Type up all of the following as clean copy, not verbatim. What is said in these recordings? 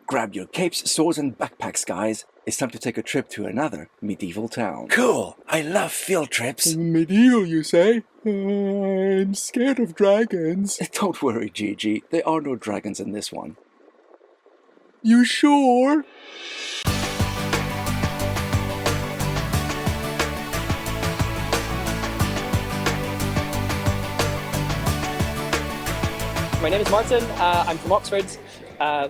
Grab your capes, swords, and backpacks, guys. It's time to take a trip to another medieval town. Cool! I love field trips. Medieval, you say? I'm scared of dragons. Don't worry, Gigi. There are no dragons in this one. You sure? My name is Martin. I'm from Oxford,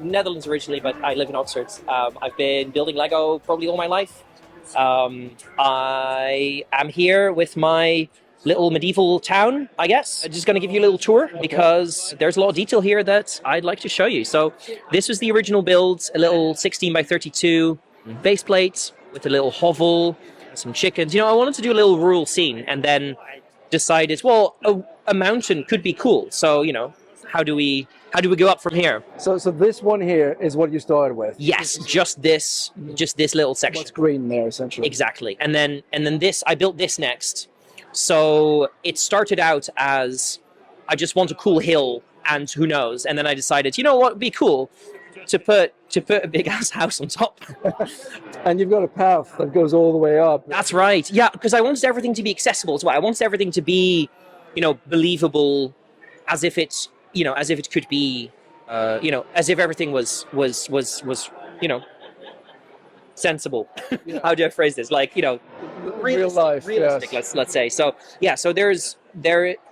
Netherlands originally, but I live in Oxford. I've been building Lego probably all my life. I am here with my little medieval town, I guess. I'm just going to give you a little tour because there's a lot of detail here that I'd like to show you. So this was the original build, a little 16 by 32 base plate with a little hovel, some chickens. You know, I wanted to do a little rural scene and then decided, well, a mountain could be cool. So, you know, how do we go up from here? So this one here is what you started with? Yes, just this little section. What's green there, essentially? Exactly. And then this, I built this next. So it started out as, I just want a cool hill and who knows. And then I decided, you know what would be cool? To put a big ass house on top. And you've got a path that goes all the way up. That's right. Yeah, because I wanted everything to be accessible as well. I wanted everything to be, you know, believable, as if it's, you know, as if it could be, you know, as if everything was, you know, sensible. Yeah. How do I phrase this? Like, you know, real life, realistic. Yes. Let's say. So yeah, so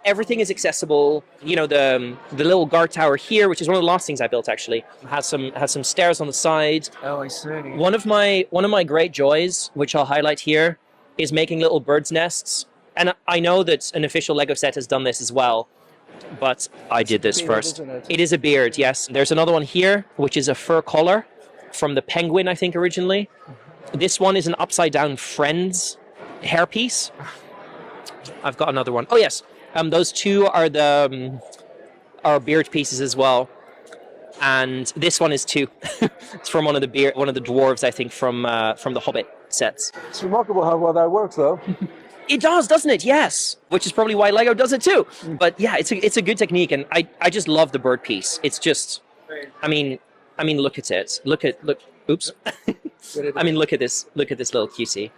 everything is accessible. You know, the little guard tower here, which is one of the last things I built actually, has some stairs on the side. Oh, I see. One of my great joys, which I'll highlight here, is making little birds' nests. And I know that an official Lego set has done this as well. But I did this first. It is a beard, yes. There's another one here, which is a fur collar from the penguin, I think, originally. This one is an upside-down Friends hairpiece. I've got another one. Oh, yes. Those two are the are beard pieces as well. And this one is too. It's from one of the dwarves, I think, from the Hobbit sets. It's remarkable how well that works, though. It does, doesn't it? Yes. Which is probably why Lego does it too. But yeah, it's a good technique, and I just love the bird piece. It's just, I mean, look at it. Oops. I mean, look at this little cutie.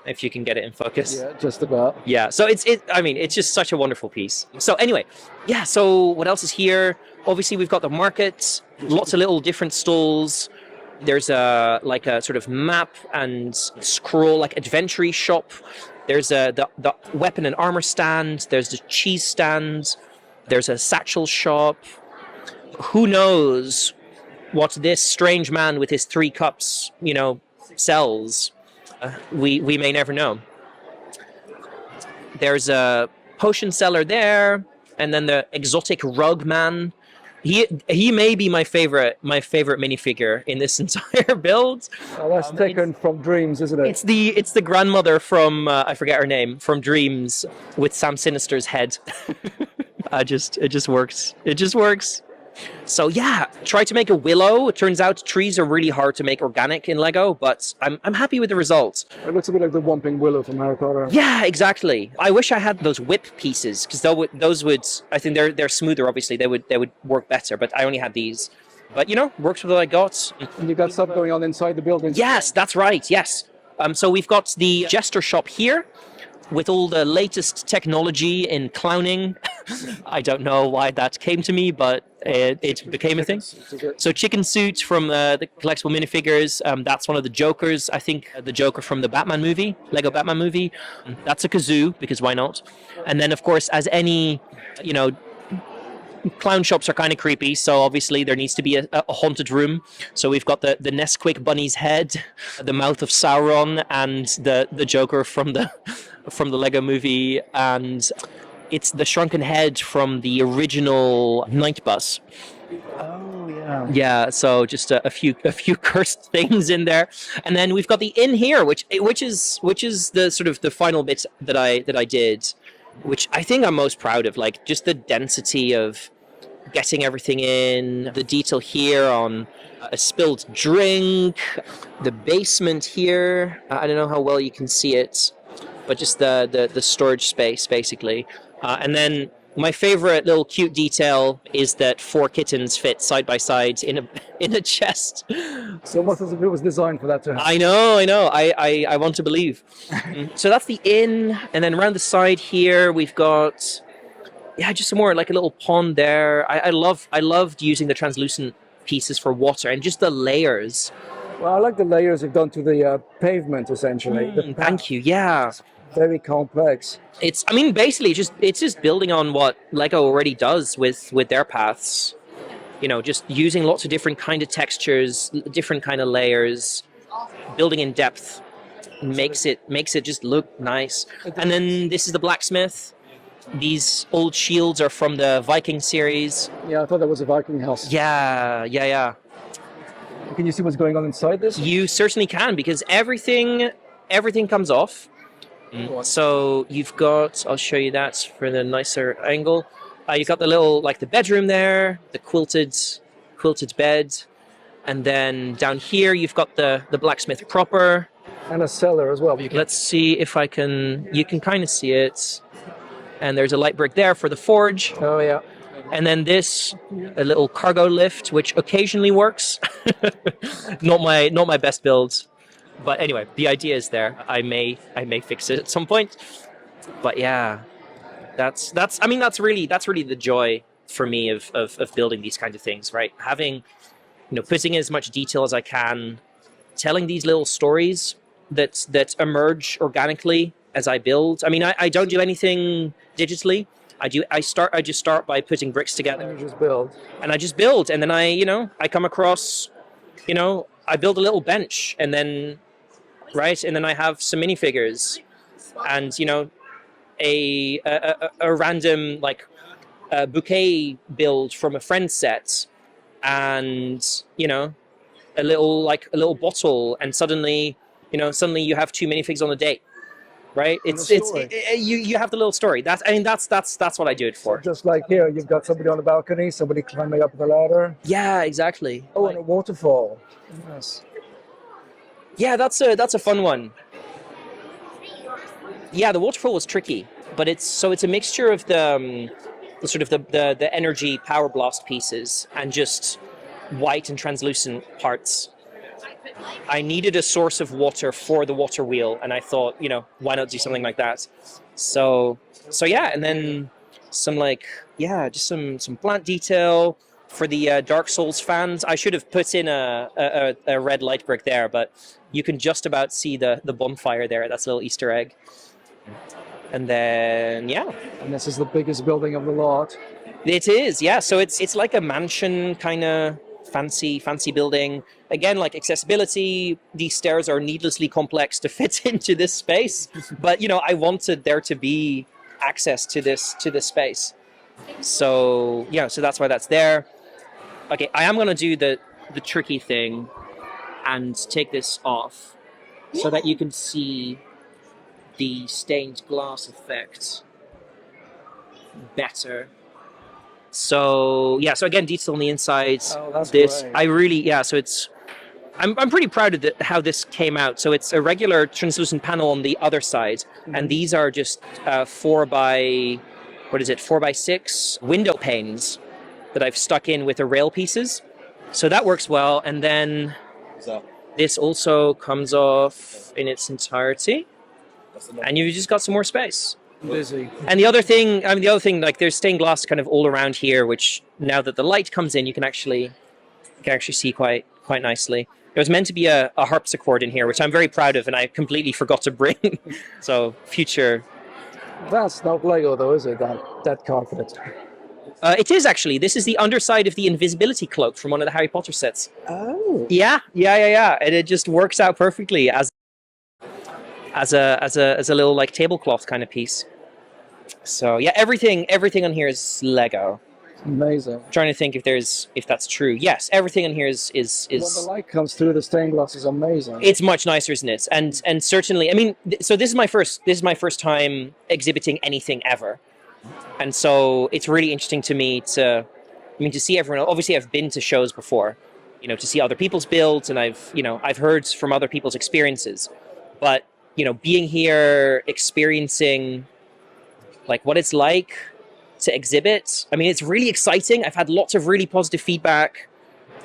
If you can get it in focus. Yeah, just about. Yeah. So it's just such a wonderful piece. So anyway, yeah. So what else is here? Obviously, we've got the market. Lots of little different stalls. There's a sort of map and scroll, like adventure shop. There's the weapon and armor stand. There's the cheese stand. There's a satchel shop. Who knows what this strange man with his 3 cups, you know, sells? We may never know. There's a potion seller there, and then the exotic rug man. He may be my favorite minifigure in this entire build. Oh, that's taken from Dreams, isn't it? It's the grandmother from I forget her name, from Dreams, with Sam Sinister's head. It just works. It just works. So yeah, try to make a willow. It turns out trees are really hard to make organic in Lego, but I'm happy with the results. It looks a bit like the Whomping Willow from Harry Potter. Yeah, exactly. I wish I had those whip pieces, because those would, I think they're smoother. Obviously, they would work better. But I only had these. But you know, works with what I got. And you got stuff going on inside the building. Yes, that's right. Yes. So we've got the jester shop here, with all the latest technology in clowning. I don't know why that came to me, but it became a thing. So Chicken Suit from the collectible minifigures, that's one of the Jokers. I think the Joker from the Batman movie, Lego Batman movie. That's a kazoo, because why not? And then, of course, as any, you know, clown shops are kind of creepy, so obviously there needs to be a haunted room. So we've got the Nesquik bunny's head, the mouth of Sauron, and the Joker from the Lego movie, and it's the shrunken head from the original Night Bus. Oh yeah. Yeah, so just a few cursed things in there, and then we've got the inn here, which is the sort of the final bit that I did, which I think I'm most proud of. Like, just the density of getting everything in, the detail here on a spilled drink, the basement here. I don't know how well you can see it, but just the storage space basically, and then My favorite little cute detail is that 4 kittens fit side by side in a chest. So almost as if it was designed for that to happen. I know. I want to believe. So that's the inn, and then around the side here we've got just some more, like a little pond there. I loved using the translucent pieces for water and just the layers. Well, I like the layers you've done to the pavement, essentially. Thank you. Yeah. Very complex. Basically it's just building on what Lego already does with their paths. Just using lots of different kind of textures, different kind of layers, building in depth makes it just look nice. And then this is the blacksmith. These old shields are from the Viking series. Yeah, I thought that was a Viking house. Yeah. Can you see what's going on inside this? You certainly can, because everything comes off. So you've got, I'll show you that for the nicer angle. You've got the little, like the bedroom there, the quilted bed. And then down here, you've got the blacksmith proper. And a cellar as well. Let's see if you can kind of see it. And there's a light brick there for the forge. Oh, yeah. And then a little cargo lift, which occasionally works. Not my best build. But anyway, the idea is there. I may fix it at some point. But yeah, that's really the joy for me of building these kinds of things, right? Having, putting in as much detail as I can, telling these little stories that emerge organically as I build. I don't do anything digitally. I just start by putting bricks together. And you just build. And I just build, and then I come across, I build a little bench, and then I have some minifigures, and a random bouquet build from a friend's set, and a little bottle, and suddenly you have 2 minifigs on a date. Right, you have the little story. That's what I do it for. So just like here, you've got somebody on the balcony, somebody climbing up the ladder. Yeah, exactly. Oh, and a waterfall. Yes. Yeah, that's a fun one. Yeah, the waterfall was tricky, but it's a mixture of the energy power blast pieces and just white and translucent parts. I needed a source of water for the water wheel, and I thought, why not do something like that? So yeah, and then just some plant detail for the Dark Souls fans. I should have put in a red light brick there, but you can just about see the bonfire there. That's a little Easter egg. And then and this is the biggest building of the lot. It is, yeah. So it's like a mansion kind of fancy building. Again, like accessibility, these stairs are needlessly complex to fit into this space, but I wanted there to be access to this space. So so that's why that's there. Okay, I am gonna do the tricky thing and take this off so that you can see the stained glass effect better. So again, detail on the inside. Oh, that's this great. I really so it's I'm pretty proud of how this came out. So it's a regular translucent panel on the other side, and these are just 4 by 6 window panes that I've stuck in with the rail pieces. So that works well, and then this also comes off in its entirety, and you've just got some more space. Busy. And the other thing, like there's stained glass kind of all around here, which now that the light comes in, you can actually see quite nicely. There was meant to be a harpsichord in here, which I'm very proud of, and I completely forgot to bring. So future. That's not Lego though, is it? That carpet. It is actually. This is the underside of the invisibility cloak from one of the Harry Potter sets. Oh. Yeah. And it just works out perfectly as a little like tablecloth kind of piece. So yeah, everything on here is Lego. Amazing. I'm trying to think if that's true. Yes, everything on here is. When the light comes through, the stained glass is amazing. It's much nicer, isn't it? And certainly, so this is my first time exhibiting anything ever, and so it's really interesting to me to see everyone. Obviously, I've been to shows before, to see other people's builds, and I've heard from other people's experiences, but being here, experiencing like what it's like to exhibit. I mean, it's really exciting. I've had lots of really positive feedback.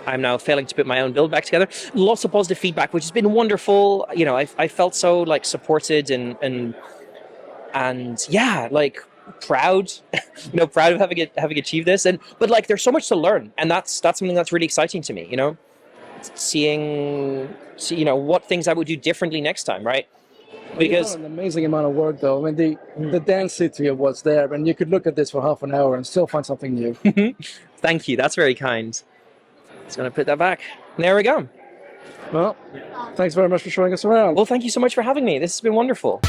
I'm now failing to put my own build back together. Lots of positive feedback, which has been wonderful. You know, I felt so like supported and yeah, like proud, you know, proud of having achieved this. But like, there's so much to learn, and that's something that's really exciting to me. You know, seeing you know what things I would do differently next time, right? Because an amazing amount of work, though. I mean, the density of what's there. I mean, you could look at this for half an hour and still find something new. Thank you. That's very kind. Just going to put that back. There we go. Well, thanks very much for showing us around. Well, thank you so much for having me. This has been wonderful.